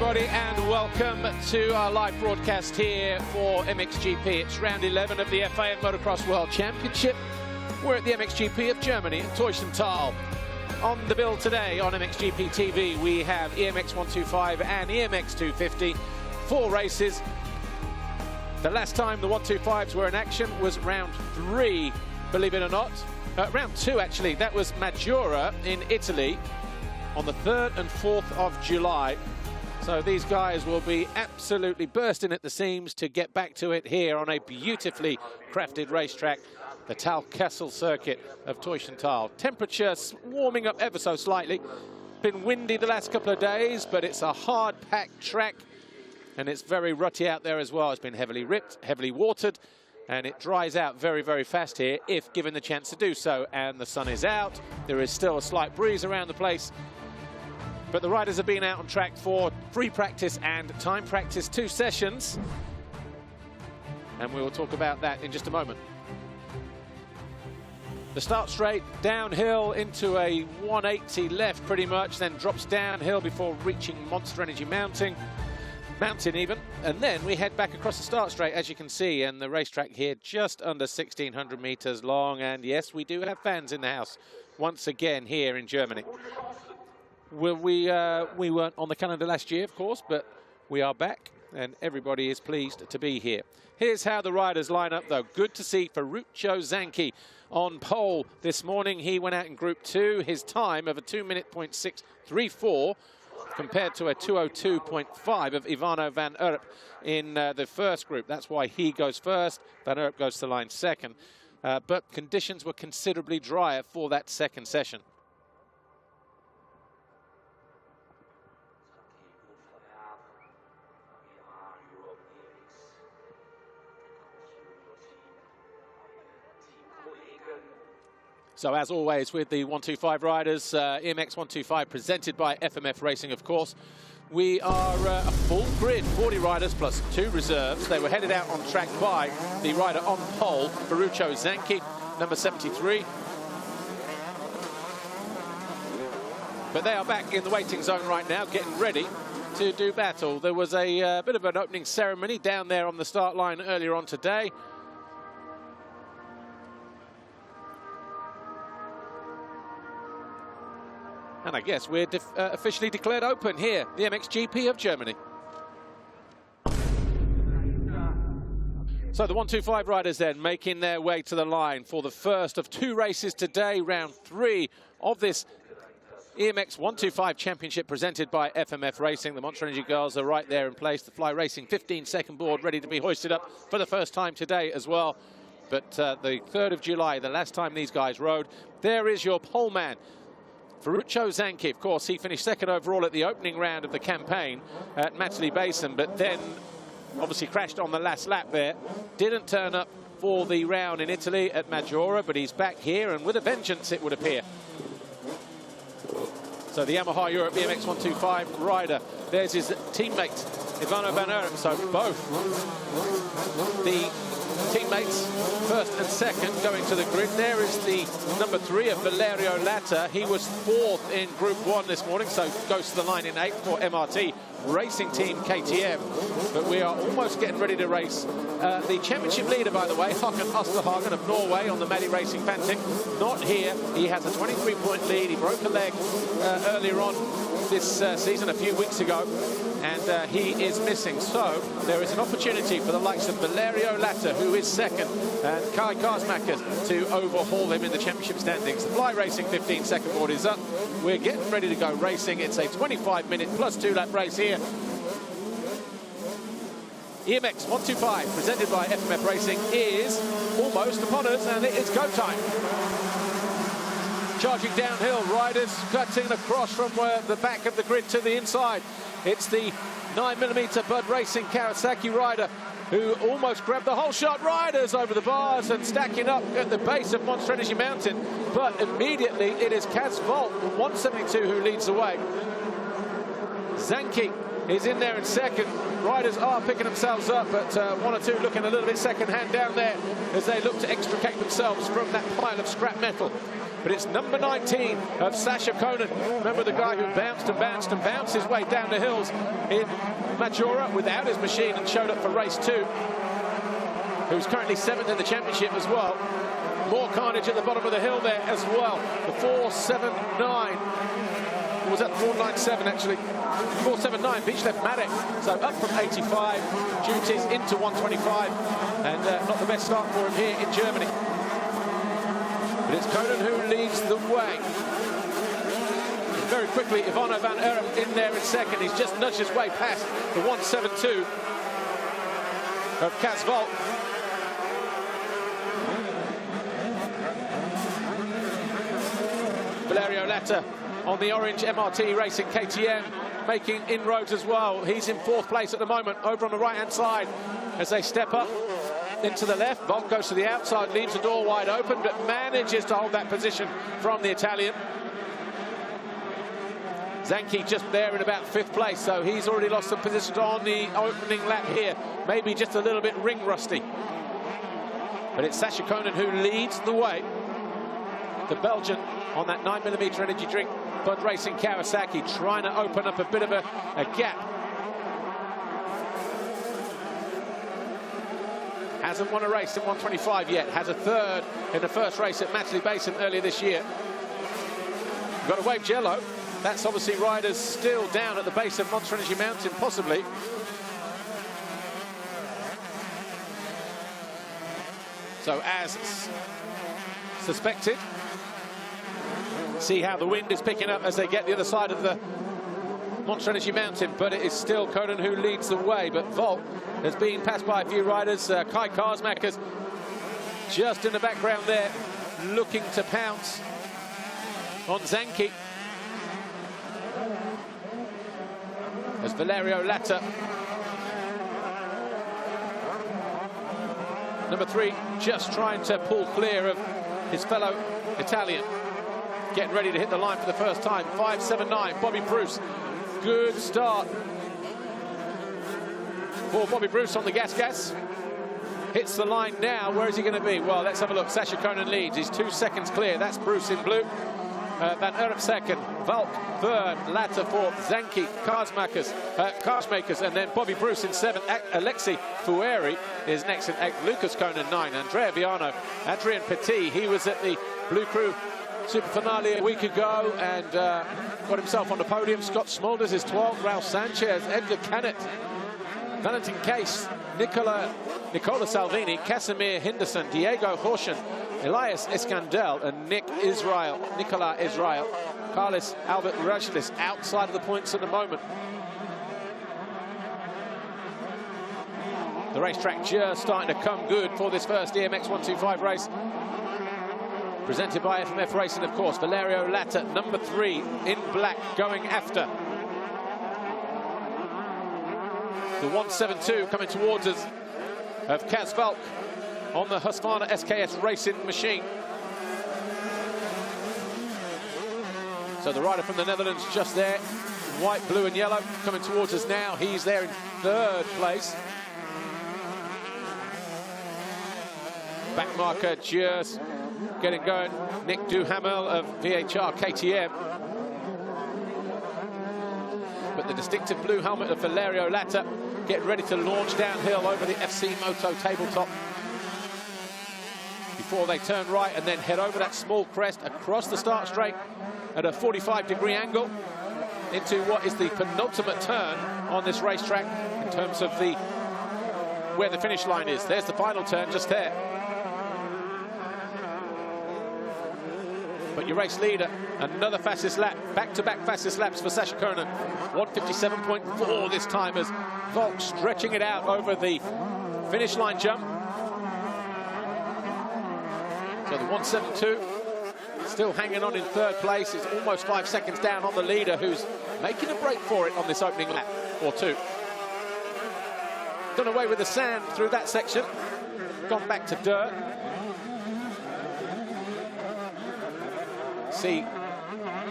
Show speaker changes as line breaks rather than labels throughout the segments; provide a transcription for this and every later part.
everybody, and welcome to our live broadcast here for MXGP. It's round 11 of the FMF Motocross World Championship. We're at the MXGP of Germany in Teussenthal. On the bill today on MXGP-TV, we have EMX125 and EMX250, 4 races. The last time the 125s were in action was round 3, believe it or not. Round 2, actually. That was Maggiore in Italy on the 3rd and 4th of July. So these guys will be absolutely bursting at the seams to get back to it here on a beautifully crafted racetrack, the Talkessel circuit of Teussenthal. Temperature warming up ever so slightly. Been windy the last couple of days, but it's a hard-packed track, and it's very rutty out there as well. It's been heavily ripped, heavily watered, and it dries out very, very fast here if given the chance to do so. And the sun is out. There is still a slight breeze around the place. But the riders have been out on track for free practice and time practice, 2 sessions. And we will talk about that in just a moment. The start straight, downhill into a 180 left pretty much, then drops downhill before reaching Monster Energy Mountain even. And then we head back across the start straight, as you can see, and the racetrack here just under 1,600 meters long. And yes, we do have fans in the house once again here in Germany. Well, we weren't on the calendar last year, of course, but we are back, and everybody is pleased to be here. Here's how the riders line up, though. Good to see Ferruccio Zanchi on pole this morning. He went out in Group 2. His time of a 2:06.34 compared to a 2:02.5 of Ivano van Erp in the first group. That's why he goes first. Van Erp goes to line second. But conditions were considerably drier for that second session. So as always with the 125 riders, EMX125 presented by FMF Racing, of course. We are a full grid, 40 riders plus 2 reserves. They were headed out on track by the rider on pole, Ferruccio Zanchi, number 73. But they are back in the waiting zone right now, getting ready to do battle. There was a bit of an opening ceremony down there on the start line earlier on today. And I guess we're officially declared open here, the MXGP of Germany. So the 125 riders then making their way to the line for the first of 2 races today, round 3 of this EMX125 Championship presented by FMF Racing. The Monster Energy girls are right there in place. The Fly Racing 15-second board ready to be hoisted up for the first time today as well. But the 3rd of July, the last time these guys rode, there is your pole man, Ferruccio Zanchi. Of course, he finished 2nd overall at the opening round of the campaign at Matterley Basin, but then obviously crashed on the last lap there. Didn't turn up for the round in Italy at Maggiore, but he's back here, and with a vengeance, it would appear. So the Yamaha Europe EMX125 rider, there's his teammate, Ivano van Erp. So both the teammates, 1st and 2nd, going to the grid. There is the number 3 of Valerio Latta. He was 4th in Group 1 this morning, so goes to the line in 8th for MRT Racing Team KTM. But we are almost getting ready to race. The championship leader, by the way, Håkon Osterhagen of Norway on the Maddie Racing Fantic, not here. He has a 23-point lead. He broke a leg earlier on this season, a few weeks ago, and he is missing. So there is an opportunity for the likes of Valerio Latta, who is 2nd, and Kai Karsmacher to overhaul him in the championship standings. The Fly Racing 15-second board is up. We're getting ready to go racing. It's a 25-minute plus 2-lap race here. EMX125 presented by FMF Racing is almost upon us, and it is go time. Charging downhill, riders cutting across from the back of the grid to the inside. It's the 9mm Bud Racing Kawasaki rider who almost grabbed the holeshot riders over the bars and stacking up at the base of Monster Energy Mountain. But immediately it is Cas Valk, 172, who leads the way. Zanchi is in there in second. Riders are picking themselves up, but one or two looking a little bit second-hand down there as they look to extricate themselves from that pile of scrap metal. But it's number 19 of Sacha Coenen. Remember the guy who bounced and bounced and bounced his way down the hills in Majora without his machine and showed up for race 2. Who's currently 7th in the championship as well. More carnage at the bottom of the hill there as well. The 479. Or was that 497 actually? 479, Beach left Maddox. So up from 85 duties into 125. And not the best start for him here in Germany. But it's Coenen who leads the way. Very quickly, Ivano van Erp in there in second. He's just nudged his way past the 172 of Cas Valk. Valerio Letta on the orange MRT Racing KTM, making inroads as well. He's in 4th place at the moment, over on the right-hand side. As they step up into the left, Valk goes to the outside, leaves the door wide open, but manages to hold that position from the Italian. Zanchi just there in about 5th place, so he's already lost some position on the opening lap here. Maybe just a little bit ring rusty. But it's Sacha Coenen who leads the way. The Belgian on that 9mm energy drink, Bud Racing Kawasaki, trying to open up a bit of a gap. Hasn't won a race in 125 yet. Has a 3rd in the first race at Matchley Basin earlier this year. Got a waved yellow. That's obviously riders still down at the base of Monster Energy Mountain, possibly. So as suspected. See how the wind is picking up as they get the other side of the Monster Energy Mountain, but it is still Coenen who leads the way. But Valk has been passed by a few riders. Kai Karsmakers just in the background there, looking to pounce on Zanchi. As Valerio Letta, number 3, just trying to pull clear of his fellow Italian. Getting ready to hit the line for the first time. 5.79, Bobby Bruce. Good start for Bobby Bruce on the gas. Hits the line now. Where is he going to be? Well, let's have a look. Sacha Coenen leads. He's 2 seconds clear. That's Bruce in blue. Van Erp second. Valk third. Latta fourth. Zanchi, Karsmakers, and then Bobby Bruce in 7th. Alexi Fueri is next in 8th. Lucas Coenen 9. Andrea Viano. Adrian Petit. He was at the Blue Crew Super Finale a week ago and got himself on the podium. Scott Smulders is 12th. Raul Sanchez, Edgar Canet, Valentin Case, Nicola Salvini, Casimir Henderson, Diego Horschen, Elias Escandel, and Nicola Israel. Carlos Albert Rajlis outside of the points at the moment. The racetrack just starting to come good for this first EMX125 race. Presented by FMF Racing, of course. Valerio Letta, number 3, in black, going after the 172 coming towards us of Cas Valk on the Husqvarna SKS Racing machine. So the rider from the Netherlands just there, white, blue and yellow, coming towards us now. He's there in 3rd place. Back marker just getting going. Nick Duhamel of VHR KTM. But the distinctive blue helmet of Valerio Letta getting ready to launch downhill over the FC Moto tabletop before they turn right and then head over that small crest across the start straight at a 45-degree angle into what is the penultimate turn on this racetrack in terms of where the finish line is. There's the final turn just there. But your race leader, another fastest lap, back-to-back fastest laps for Sacha Coenen. 157.4 this time as Valk stretching it out over the finish line jump. So the 172 still hanging on in 3rd place. It's almost 5 seconds down on the leader, who's making a break for it on this opening lap or 2. Done away with the sand through that section. Gone back to dirt. See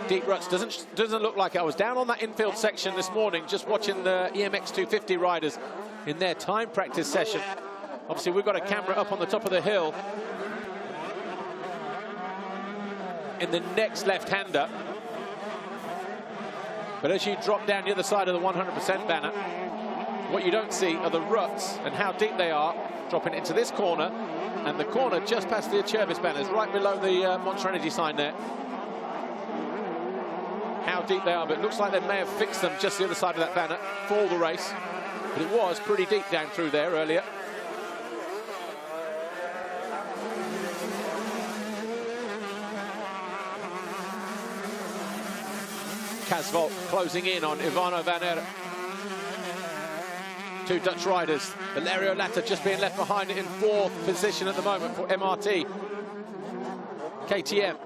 deep ruts. Doesn't look like it. I was down on that infield section this morning just watching the EMX250 riders in their time practice session. Obviously, we've got a camera up on the top of the hill in the next left-hander. But as you drop down the other side of the 100% banner, what you don't see are the ruts and how deep they are, dropping into this corner, and the corner just past the Chervis banners, right below the Monster Energy sign there. How deep they are, but it looks like they may have fixed them just the other side of that banner for the race. But it was pretty deep down through there earlier. Cas Valk closing in on Ivano van Aert. Two Dutch riders. Valerio Latta just being left behind in fourth position at the moment for MRT. KTM.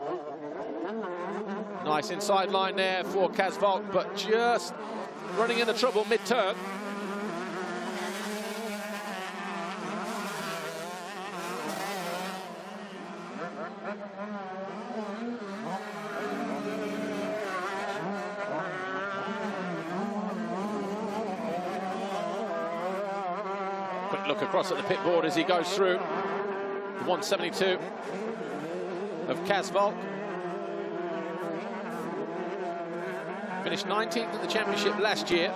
Nice inside line there for Cas Valk, but just running into trouble mid-turn. Quick look across at the pit board as he goes through the 172 of Cas Valk. Finished 19th at the championship last year.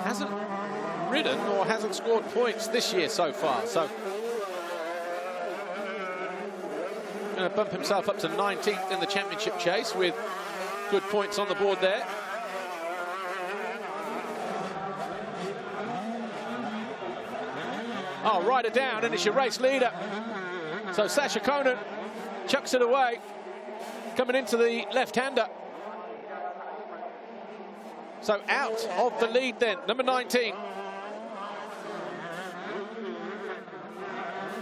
Hasn't ridden or hasn't scored points this year so far. So going to bump himself up to 19th in the championship chase with good points on the board there. Oh, rider down, and it's your race leader. So Sacha Coenen chucks it away. Coming into the left-hander. So out of the lead then, number 19.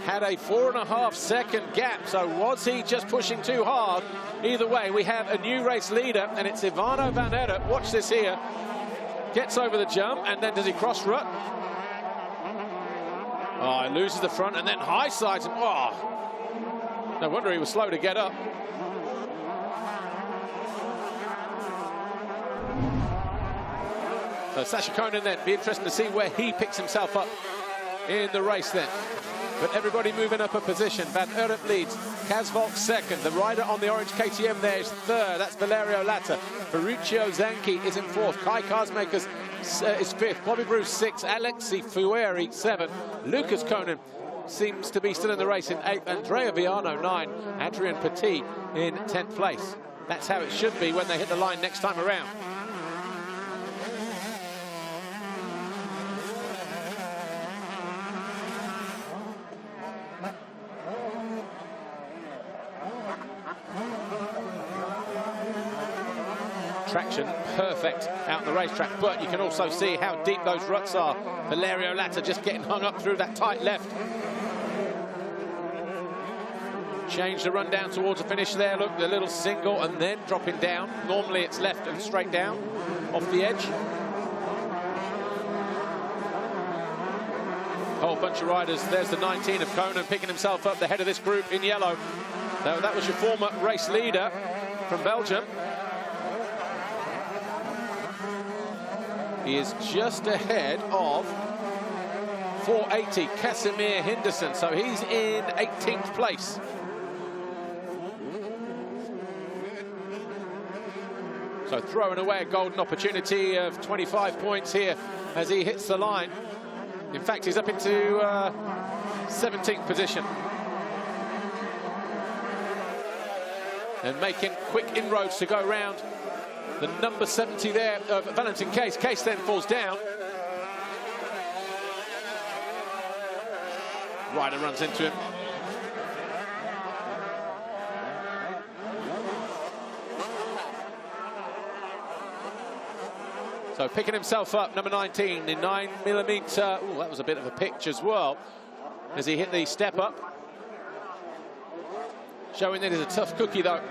Had a 4.5 second gap, so was he just pushing too hard? Either way, we have a new race leader, and it's Ivano van Aert. Watch this here. Gets over the jump, and then does he cross rut? Oh, he loses the front, and then high sides him. Oh, no wonder he was slow to get up. So Sacha Coenen then, be interesting to see where he picks himself up in the race then. But everybody moving up a position. Van Aert leads, Cas Valk second. The rider on the orange KTM there is third. That's Valerio Latta. Ferruccio Zanchi is in fourth. Kai Karsmakers is fifth. Bobby Bruce sixth. Alexi Fueri seventh. Lucas Coenen seems to be still in the race in eighth. Andrea Viano 9. Adrian Petit in 10th place. That's how it should be when they hit the line next time around. Traction perfect out on the racetrack, but you can also see how deep those ruts are. Valerio Latta just getting hung up through that tight left. Change the run down towards the finish there. Look, the little single and then dropping down. Normally it's left and straight down off the edge. Whole bunch of riders. There's the 19 of Coenen picking himself up, the head of this group in yellow. So that was your former race leader from Belgium. He is just ahead of 480, Casimir Henderson. So he's in 18th place. So throwing away a golden opportunity of 25 points here as he hits the line. In fact, he's up into 17th position. And making quick inroads to go round the number 70 there of Valentin Case. Case then falls down. Rider runs into him. So picking himself up, number 19 in 9mm. Oh, that was a bit of a pitch as well as he hit the step up. Showing that he's a tough cookie though.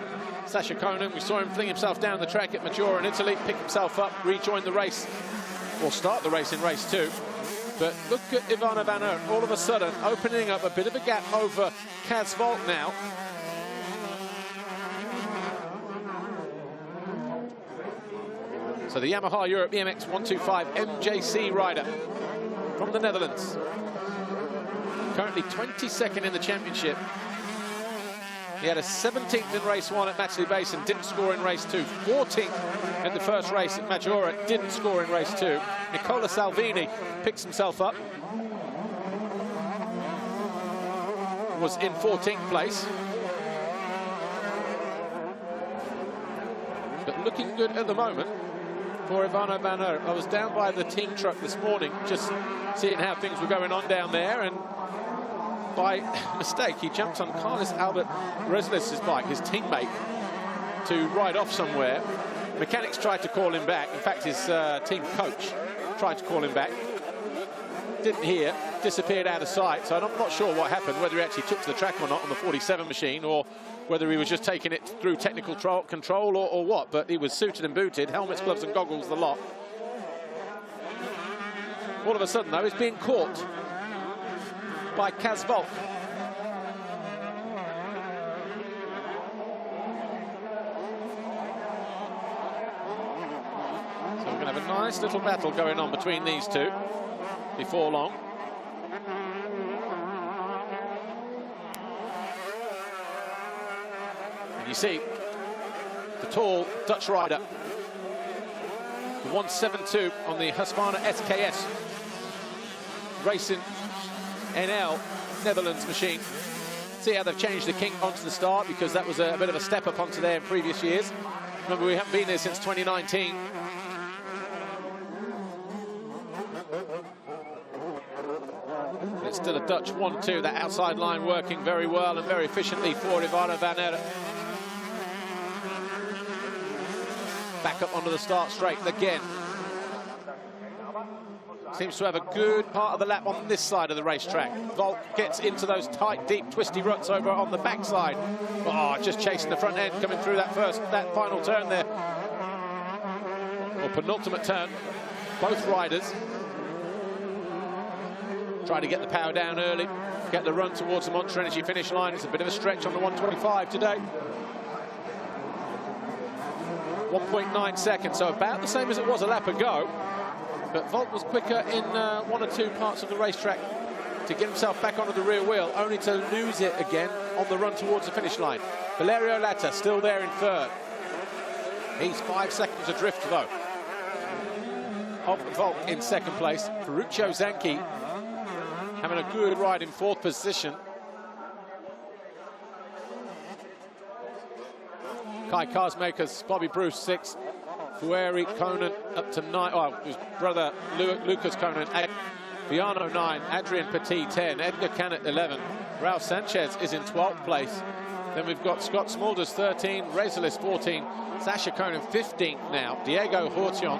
Sacha Coenen, we saw him fling himself down the track at Maggiora in Italy, pick himself up, rejoin the race, or start the race in race 2. But look at Ivano van Aert, all of a sudden opening up a bit of a gap over Cas Valk now. So the Yamaha Europe EMX125 MJC rider from the Netherlands. Currently 22nd in the championship. He had a 17th in race 1 at Matchley Basin, didn't score in race 2. 14th in the first race at Maggiora, didn't score in race 2. Nicola Salvini picks himself up. Was in 14th place. But looking good at the moment for Ivano van Aert. I was down by the team truck this morning, just seeing how things were going on down there, and by mistake, he jumped on Carlos Albert Reslis' bike, his teammate, to ride off somewhere. Mechanics tried to call him back. In fact, his team coach tried to call him back. Didn't hear, disappeared out of sight. So I'm not sure what happened, whether he actually took to the track or not on the 47 machine, or whether he was just taking it through technical control or what. But he was suited and booted, helmets, gloves and goggles, the lot. All of a sudden, though, he's being caught by Cas Valk. So we're going to have a nice little battle going on between these two before long. And you see the tall Dutch rider, the 172 on the Husqvarna SKS Racing NL Netherlands machine. See how they've changed the kink onto the start, because that was a bit of a step up onto there in previous years. Remember, we haven't been there since 2019. It's still a Dutch 1-2, that outside line working very well and very efficiently for Ivano van Aert. Back up onto the start straight again. Seems to have a good part of the lap on this side of the racetrack. Valk gets into those tight, deep, twisty ruts over on the backside. Oh, just chasing the front end, coming through that final turn there. Or penultimate turn. Both riders try to get the power down early, get the run towards the Monster Energy finish line. It's a bit of a stretch on the 125 today. 1.9 seconds, so about the same as it was a lap ago. But Valk was quicker in one or two parts of the racetrack to get himself back onto the rear wheel, only to lose it again on the run towards the finish line. Valerio Latta still there in third. He's 5 seconds adrift, though, of Valk in second place. Ferruccio Zanchi having a good ride in fourth position. Kai Karsmakers, Bobby Bruce, 6th. Fueri Coenen up to 9. Oh, his brother Lucas Coenen, 8. Viano 9. Adrian Petit 10. Edgar Canet 11. Raul Sanchez is in 12th place. Then we've got Scott Smulders 13. Rezelis 14. Sacha Coenen 15th now. Diego Hortion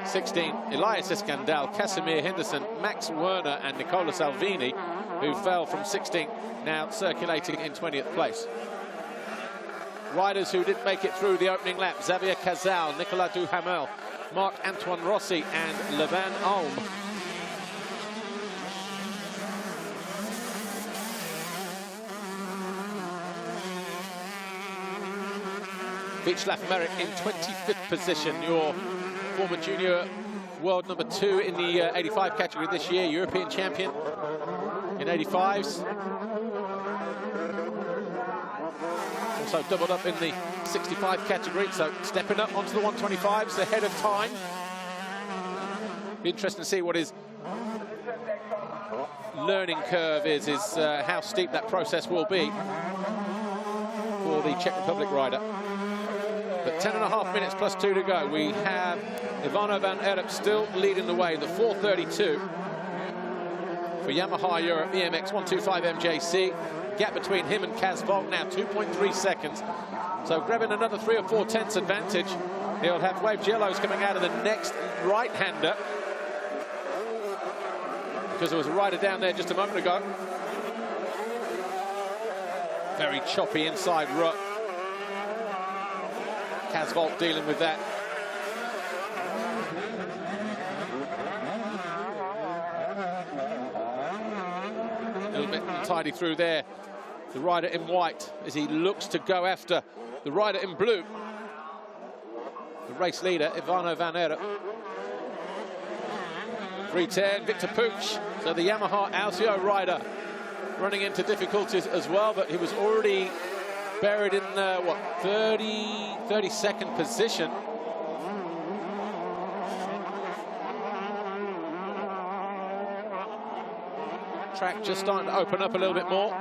16. Elias Iskandal, Casimir Henderson, Max Werner and Nicola Salvini, who fell from 16th, now circulating in 20th place. Riders who didn't make it through the opening lap: Xavier Cazal, Nicolas Duhamel, Marc-Antoine Rossi and Levan Alm. Beach Merrick in 25th position, your former junior world number 2 in the 85 category this year, European champion in 85s. Also doubled up in the 65 category, so stepping up onto the 125s ahead of time. Be interesting to see what his learning curve is how steep that process will be for the Czech Republic rider. But 10.5 minutes plus 2 to go. We have Ivano van Aert still leading the way, the 4:32 for Yamaha Europe EMX125 MJC. Gap between him and Cas Valk now 2.3 seconds. So grabbing another 3 or 4 tenths advantage. He'll have waved yellows coming out of the next right-hander, because there was a rider down there just a moment ago. Very choppy inside rut. Cas Valk dealing with that. A little bit untidy through there. The rider in white, as he looks to go after the rider in blue. The the race leader, Ivano van Erp. 310, Victor Pooch, so the Yamaha Alcio rider running into difficulties as well, but he was already buried in, what, 32nd position. Track just starting to open up a little bit more.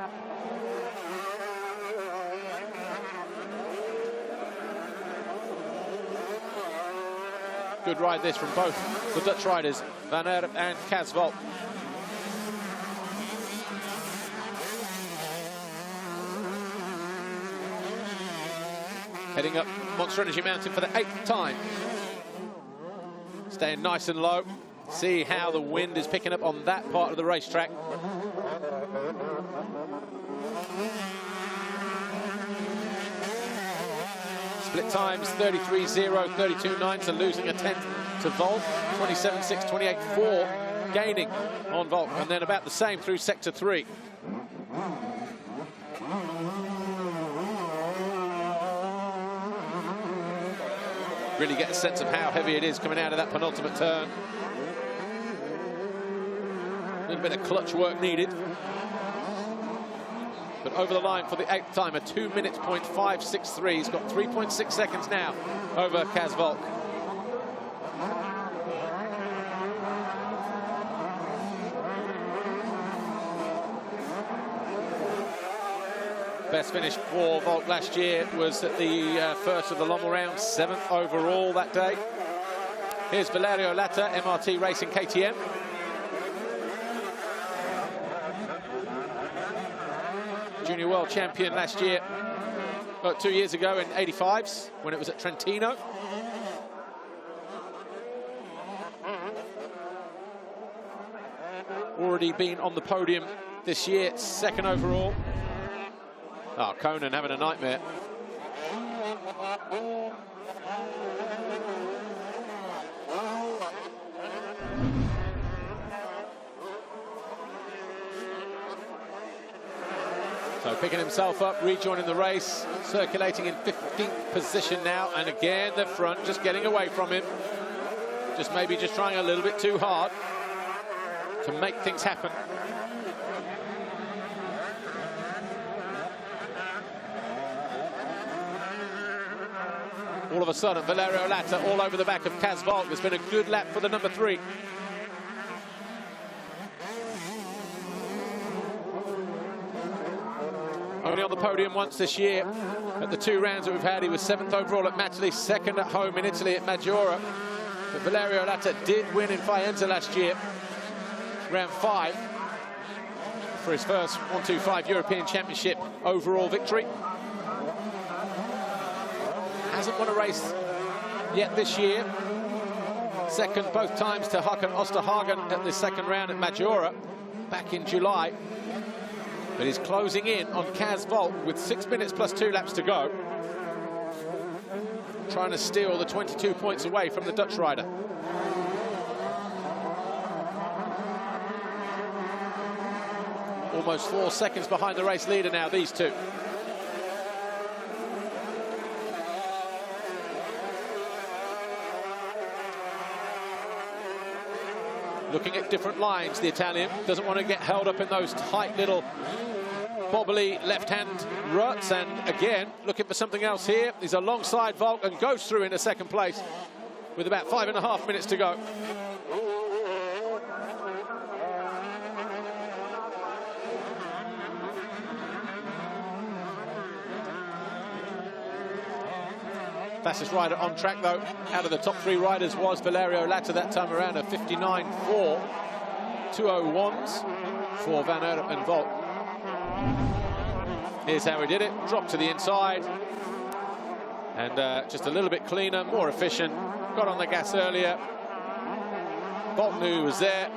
Good ride this from both the Dutch riders, Van Erp and Cas Valk. Heading up Monster Energy Mountain for the 8th time. Staying nice and low. See how the wind is picking up on that part of the racetrack. Split times 33.0, 32.9, so losing a tenth to Valk. 27.6, 28.4 gaining on Valk, and then about the same through sector 3. Really get a sense of how heavy it is coming out of that penultimate turn. A little bit of clutch work needed. But over the line for the 8th time, a 2 minutes, .563. He's got 3.6 seconds now over Cas Valk. Best finish for Valk last year was at the first of the Lommel round, 7th overall that day. Here's Valerio Latta, MRT Racing KTM. Junior world champion last year, 2 years ago in 85s when it was at Trentino. Already been on the podium this year, 2nd overall. Oh, Coenen having a nightmare. So picking himself up, rejoining the race, circulating in 15th position now, and again the front just getting away from him. Just maybe just trying a little bit too hard to make things happen. All of a sudden, Valerio Latta all over the back of Cas Valk. It's been a good lap for the number 3. Only on the podium once this year. At the 2 rounds that we've had, he was 7th overall at Matterley, 2nd at home in Italy at Maggiora. But Valerio Latta did win in Faenza last year, round 5, for his first 125 European Championship overall victory. Hasn't won a race yet this year. 2nd both times to Håkan Osterhagen at the 2nd round at Maggiora back in July. But he's closing in on Cas Valk with 6 minutes plus 2 laps to go. Trying to steal the 22 points away from the Dutch rider. Almost 4 seconds behind the race leader now, these two. Looking at different lines, the Italian doesn't want to get held up in those tight little bobbly left-hand ruts, and again looking for something else here. He's alongside Valk and goes through into 2nd place with about 5.5 minutes to go. Fastest rider on track, though, out of the top 3 riders was Valerio Latta that time around, a 59.4. 2:01s for Van Erp and Valk. Here's how he did it. Dropped to the inside. And just a little bit cleaner, more efficient. Got on the gas earlier. Valk knew he was there,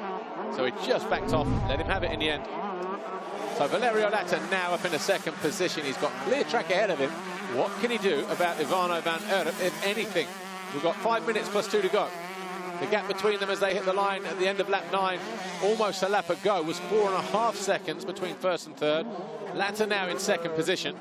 so he just backed off, let him have it in the end. So Valerio Latta now up in a 2nd position. He's got clear track ahead of him. What can he do about Ivano van Erp, if anything? We've got 5 minutes plus 2 to go. The gap between them as they hit the line at the end of lap 9, almost a lap ago, was 4.5 seconds between 1st and 3rd. Latta now in 2nd position.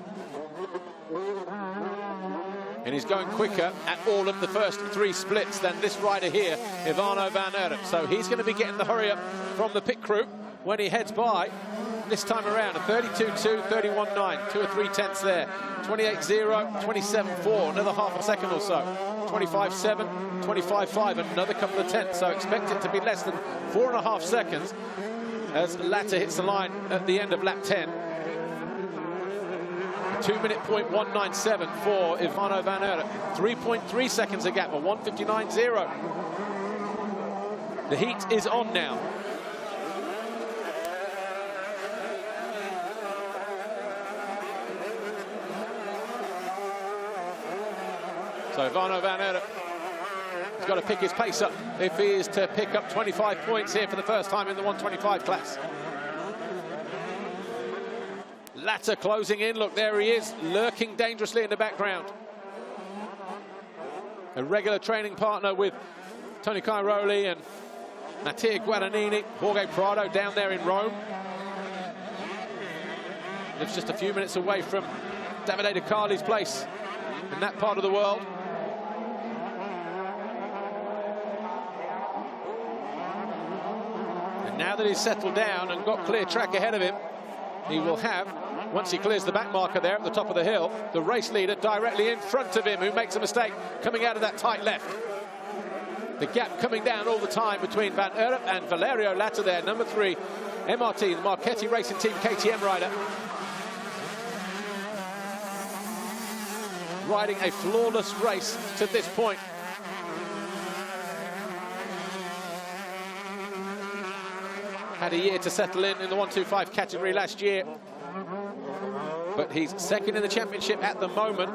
And he's going quicker at all of the first 3 splits than this rider here, Ivano van Erp. So he's going to be getting the hurry up from the pit crew when he heads by this time around. A 32.2, 31.9, 2 or 3 tenths there. 28.0, 27.4, another half a second or so. 25.7, 25.5, another couple of tenths. So expect it to be less than 4.5 seconds as Latta hits the line at the end of lap 10. 2-minute point 197 for Ivano van Erp. 3.3 seconds a gap, a 1:59.0. The heat is on now. So Ivano van Erp has got to pick his pace up if he is to pick up 25 points here for the first time in the 125 class. Latta closing in. Look, there he is, lurking dangerously in the background. A regular training partner with Tony Cairoli and Mattia Guadagnini. Jorge Prado down there in Rome. Lives just a few minutes away from Davide De Carli's place in that part of the world. And now that he's settled down and got clear track ahead of him, he will have, once he clears the back marker there at the top of the hill, the race leader directly in front of him, who makes a mistake coming out of that tight left. The gap coming down all the time between Van Erp and Valerio Latta there, number 3, MRT, the Marchetti Racing Team KTM rider. Riding a flawless race to this point. Had a year to settle in the 125 category last year, but he's second in the championship at the moment,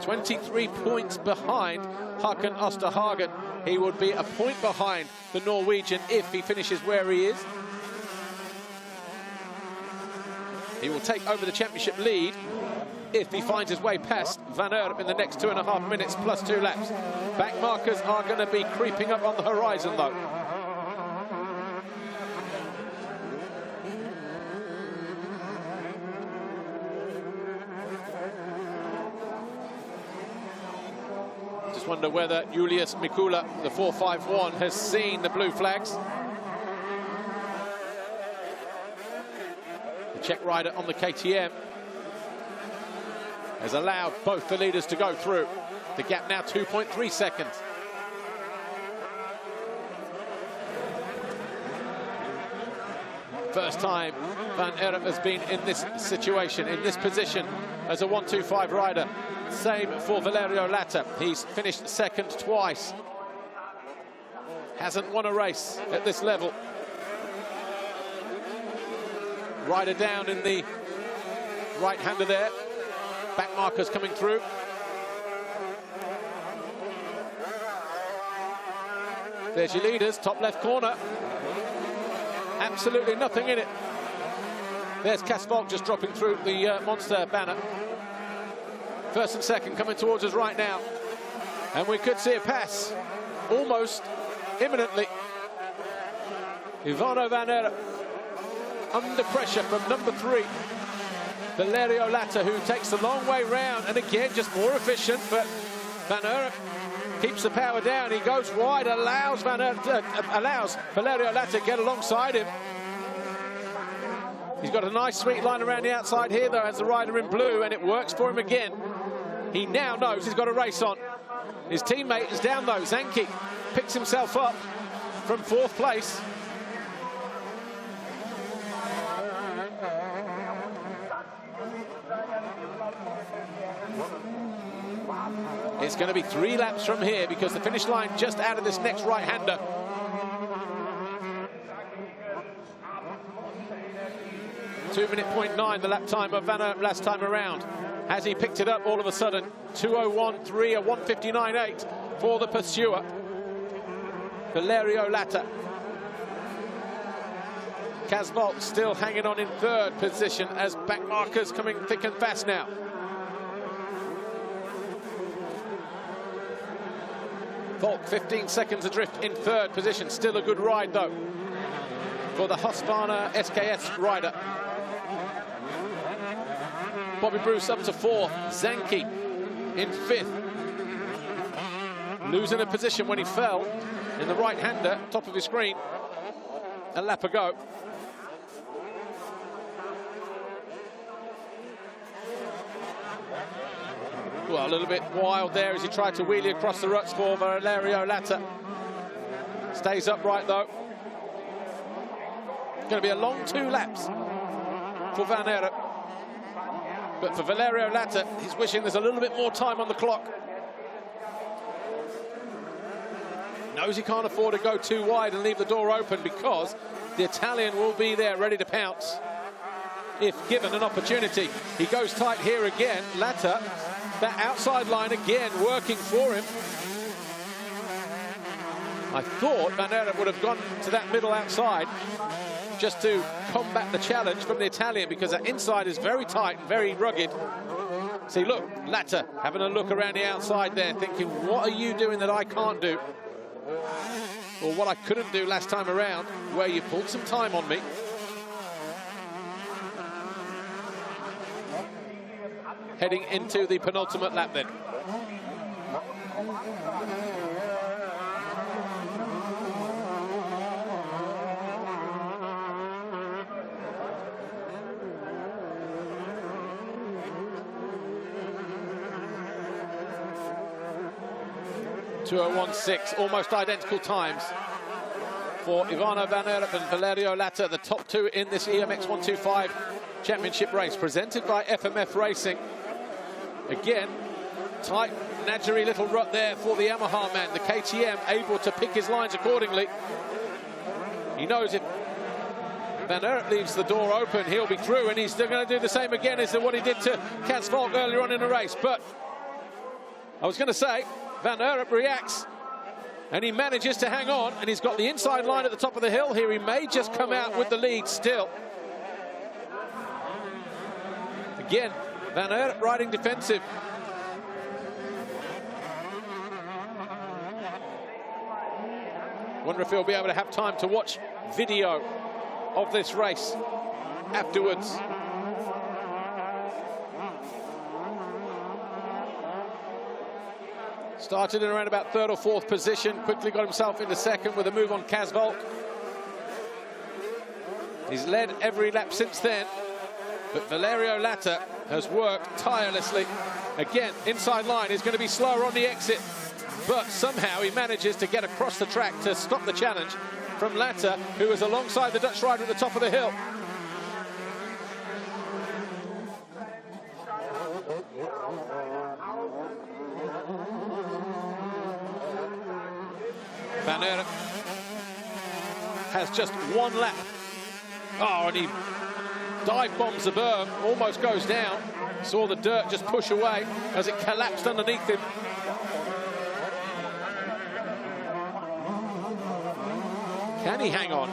23 points behind Håkan Osterhagen. He would be a point behind the Norwegian if he finishes where he is. He will take over the championship lead if he finds his way past Van Erp in the next 2.5 minutes plus 2 laps. Back markers are going to be creeping up on the horizon though. Just wonder whether Julius Mikula, the 451, has seen the blue flags. The Czech rider on the KTM has allowed both the leaders to go through. The gap now 2.3 seconds. First time Van Erp has been in this situation, in this position as a 125 rider. Same for Valerio Latta. He's finished second twice. Hasn't won a race at this level. Rider down in the right-hander there. Back markers coming through. There's your leaders, top left corner. Absolutely nothing in it. There's Cas Valk just dropping through the Monster banner. First and second coming towards us right now. And we could see a pass almost imminently. Ivano van Erp under pressure from number 3. Valerio Latta, who takes the long way round, and again just more efficient, but Van Erp keeps the power down. He goes wide, allows Valerio Latta to get alongside him. He's got a nice sweet line around the outside here though as the rider in blue, and it works for him again. He now knows he's got a race on. His teammate is down though. Zanki picks himself up from 4th place. It's going to be 3 laps from here because the finish line just out of this next right-hander. Two-minute point 9, the lap time of Van Erp last time around. Has he picked it up all of a sudden? 2:01.3, a 1:59.8 for the pursuer. Valerio Latta. Cas Valk still hanging on in 3rd position as back markers coming thick and fast now. Valk 15 seconds adrift in 3rd position. Still a good ride though for the Husqvarna SKS rider. Bobby Bruce up to 4th. Zanki in 5th. Losing a position when he fell in the right-hander, top of his screen. A lap ago. Well, a little bit wild there as he tried to wheelie across the ruts for Valerio Latta. Stays upright though. It's going to be a long 2 laps for Van Aert. But for Valerio Latta, he's wishing there's a little bit more time on the clock. Knows he can't afford to go too wide and leave the door open because the Italian will be there ready to pounce if given an opportunity. He goes tight here again. Latta, that outside line again working for him. I thought Van Aert would have gone to that middle outside just to combat the challenge from the Italian because that inside is very tight and very rugged. See, look, Latta having a look around the outside there, thinking, what are you doing that I can't do? Or what I couldn't do last time around, where you pulled some time on me. Heading into the penultimate lap then. .2016, almost identical times for Ivano Van Aert and Valerio Latta, the top 2 in this EMX125 championship race, presented by FMF Racing. Again, tight, Nadgery little rut there for the Yamaha man. The KTM able to pick his lines accordingly. He knows if Van Aert leaves the door open, he'll be through, and he's still going to do the same again as what he did to Cas Valk earlier on in the race. But I was going to say, Van Aert reacts, and he manages to hang on, and he's got the inside line at the top of the hill here. He may just come out with the lead still. Again, Van Aert riding defensive. Wonder if he'll be able to have time to watch video of this race afterwards. Started in around about 3rd or 4th position, quickly got himself into 2nd with a move on Cas Valk. He's led every lap since then, but Valerio Latta has worked tirelessly. Again, inside line is going to be slower on the exit, but somehow he manages to get across the track to stop the challenge from Latta, who is alongside the Dutch rider at the top of the hill. Van Aert has just 1 lap. Oh, and he dive bombs the berm, almost goes down. Saw the dirt just push away as it collapsed underneath him. Can he hang on?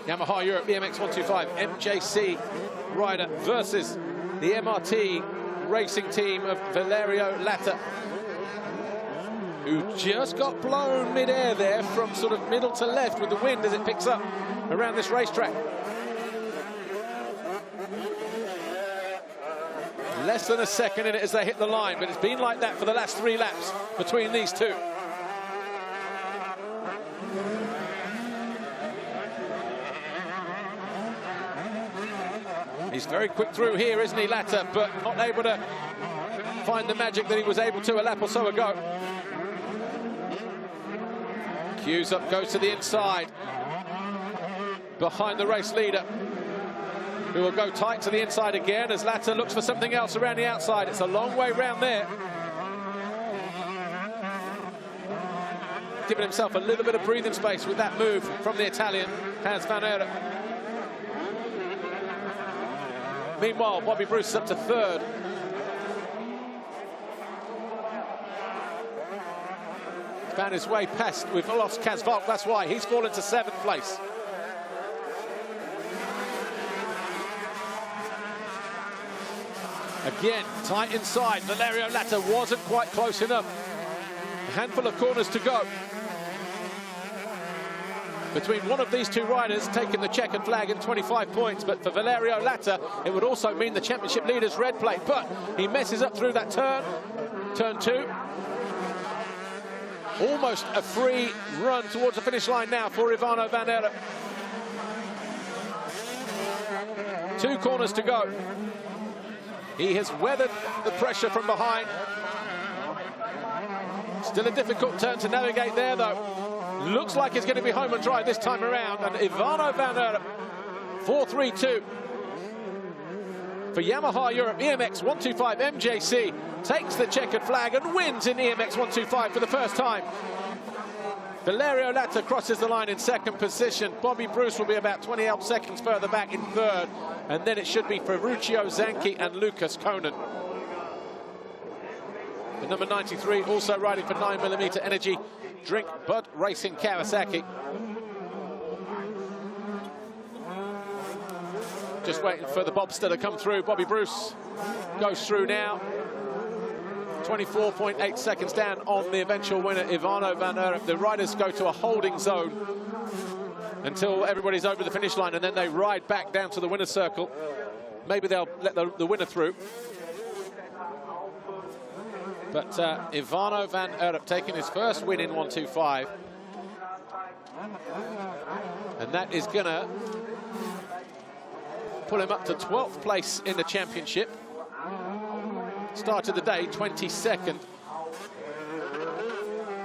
Yamaha Europe EMX125 MJC rider versus the MRT racing team of Valerio Latta, who just got blown mid-air there from sort of middle to left with the wind as it picks up around this racetrack. Less than a second in it as they hit the line, but it's been like that for the last 3 laps between these two. He's very quick through here, isn't he, Latta, but not able to find the magic that he was able to a lap or so ago. Cues up, goes to the inside, behind the race leader, who will go tight to the inside again as Latta looks for something else around the outside. It's a long way round there. Giving himself a little bit of breathing space with that move from the Italian, Cas Van Aert. Meanwhile, Bobby Bruce is up to 3rd. Found his way past. We've lost Cas Valk, that's why he's fallen to 7th place. Again, tight inside. Valerio Latta wasn't quite close enough. A handful of corners to go. between one of these two riders taking the checkered flag and 25 points. But for Valerio Latta, it would also mean the championship leader's red plate. But he messes up through that turn. Turn 2. Almost a free run towards the finish line now for Ivano van Erp. 2 corners to go. He has weathered the pressure from behind. Still a difficult turn to navigate there, though. Looks like he's going to be home and dry this time around. And Ivano van Erp, 4-3-2. For Yamaha Europe, EMX125 MJC takes the checkered flag and wins in EMX125 for the first time. Valerio Latta crosses the line in second position. Bobby Bruce will be about 20 seconds further back in third. And then it should be Ferruccio Zanchi and Lucas Coenen. The number 93 also riding for 9mm Energy Drink Bud Racing Kawasaki. Just waiting for the bobster to come through. Bobby Bruce goes through now. 24.8 seconds down on the eventual winner, Ivano van Erp. The riders go to a holding zone until everybody's over the finish line, and then they ride back down to the winner's circle. Maybe they'll let the winner through. But Ivano van Erp taking his first win in 125. And that is going to pull him up to 12th place in the championship. Started the day 22nd.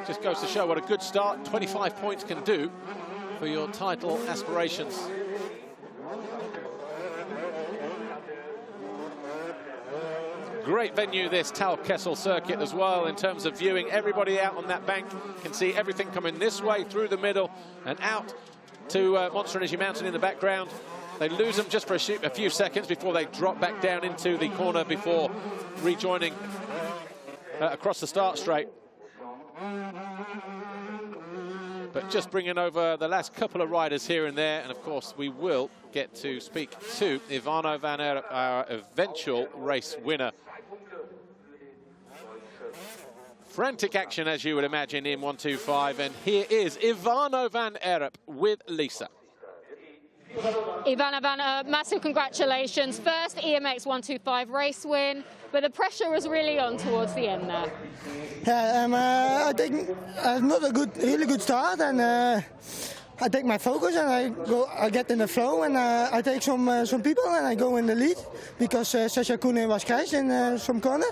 Just goes to show what a good start 25 points can do for your title aspirations. Great venue, this Talkessel circuit as well, in terms of viewing. Everybody out on that bank can see everything coming this way through the middle and out to Monster Energy Mountain in the background. They lose them just for a few seconds before they drop back down into the corner before rejoining across the start straight. But just bringing over the last couple of riders here and there, and of course we will get to speak to Ivano van Erp, our eventual race winner. Frantic action, as you would imagine, in 125, and here is Ivano van Erp with Lisa.
Ivano van Erp, massive congratulations. First EMX125 race win, but the pressure was really on towards the end there.
Yeah, I think not a really good start, and I take my focus and I get in the flow, and I take some people and I go in the lead because Sacha Coenen was crashed in some corner.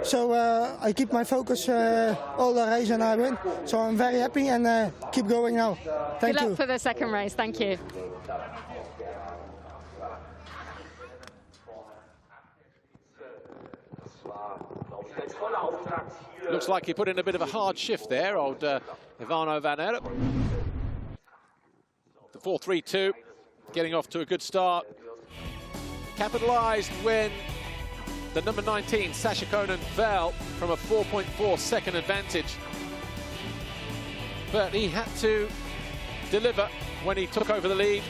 So I keep my focus all the race and I win. So I'm very happy and keep going now. Thank you.
Good luck for the second race. Thank you.
Looks like he put in a bit of a hard shift there, old Ivano van Erp. The 4-3-2, getting off to a good start. Capitalized when the number 19, Sacha Coenen, fell from a 4.4 second advantage. But he had to deliver when he took over the lead.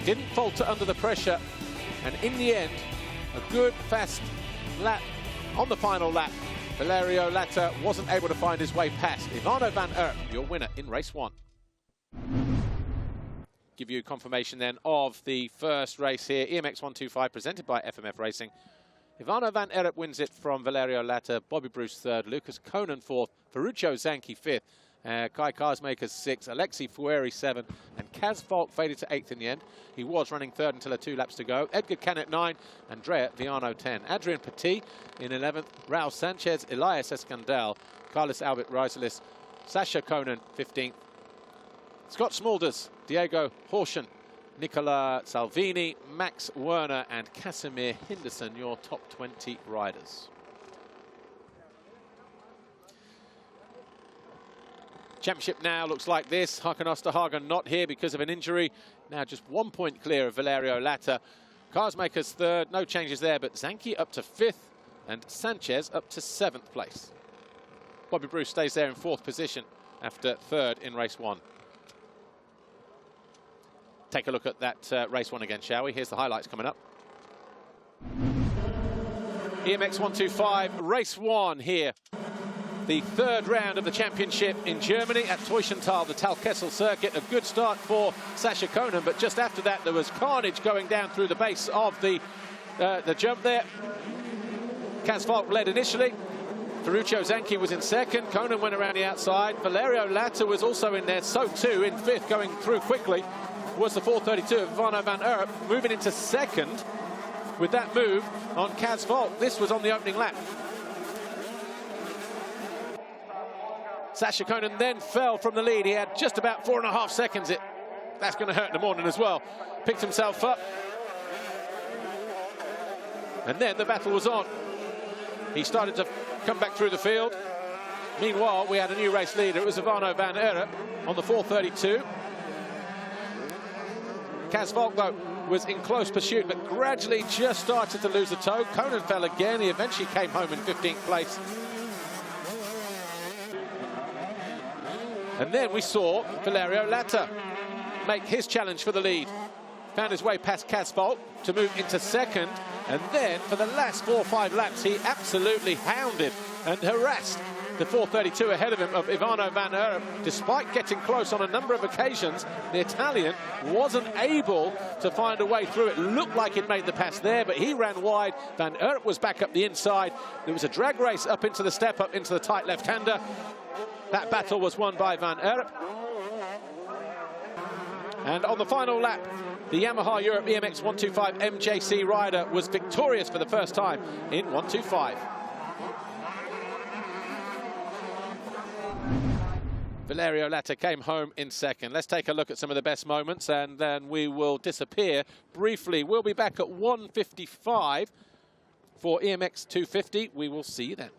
Didn't falter under the pressure. And in the end, a good, fast lap on the final lap. Valerio Latta wasn't able to find his way past. Ivano van Erp, your winner in race 1. Give you confirmation then of the first race here, EMX125 presented by FMF Racing. Ivano van Erp wins it from Valerio Latta, Bobby Bruce third, Lucas Coenen fourth, Ferruccio Zanchi fifth, Kai Karsmakers 6, Alexi Fueri 7, and Cas Valk faded to 8th in the end. He was running third until 2 laps to go. Edgar Canet 9, Andrea Viano 10. Adrian Petit in 11th, Raul Sanchez, Elias Escandel, Carlos Albert Reiselis, Sacha Coenen 15th. Scott Smulders, Diego Horschen, Nicola Salvini, Max Werner, and Casimir Henderson, your top 20 riders. Championship now looks like this. Hakan Osterhagen not here because of an injury. Now just 1 point clear of Valerio Latta. Karsmakers third, no changes there, but Zanchi up to 5th and Sanchez up to 7th place. Bobby Bruce stays there in 4th position after 3rd in race 1. Take a look at that race 1 again, shall we? Here's the highlights coming up. EMX125 race 1 here. The third round of the championship in Germany at Teuschenthal, the Talkessel circuit. A good start for Sacha Coenen, but just after that there was carnage going down through the base of the jump there. Cas Valk led initially. Ferruccio Zanchi was in second. Coenen went around the outside. Valerio Latta was also in there, so too in fifth, going through quickly, was the 432 of Ivano van Erp, moving into second with that move on Cas Valk. This was on the opening lap. Sacha Coenen then fell from the lead. He had just about 4.5 seconds. That's going to hurt in the morning as well. Picked himself up. And then the battle was on. He started to come back through the field. Meanwhile, we had a new race leader. It was Ivano van Erp on the 432. Cas Valk, though, was in close pursuit, but gradually just started to lose the toe. Coenen fell again. He eventually came home in 15th place. And then we saw Valerio Latta make his challenge for the lead. Found his way past Cas Valk to move into second. And then for the last 4 or 5 laps, he absolutely hounded and harassed the 432 ahead of him of Ivano van Erp. Despite getting close on a number of occasions, the Italian wasn't able to find a way through. It looked like he'd made the pass there, but he ran wide. Van Erp was back up the inside. There was a drag race up into the step up into the tight left-hander. That battle was won by Van Erp. And on the final lap, the Yamaha Europe EMX125 MJC rider was victorious for the first time in 125. Valerio Latta came home in second. Let's take a look at some of the best moments, and then we will disappear briefly. We'll be back at 1:55 for EMX 250. We will see you then.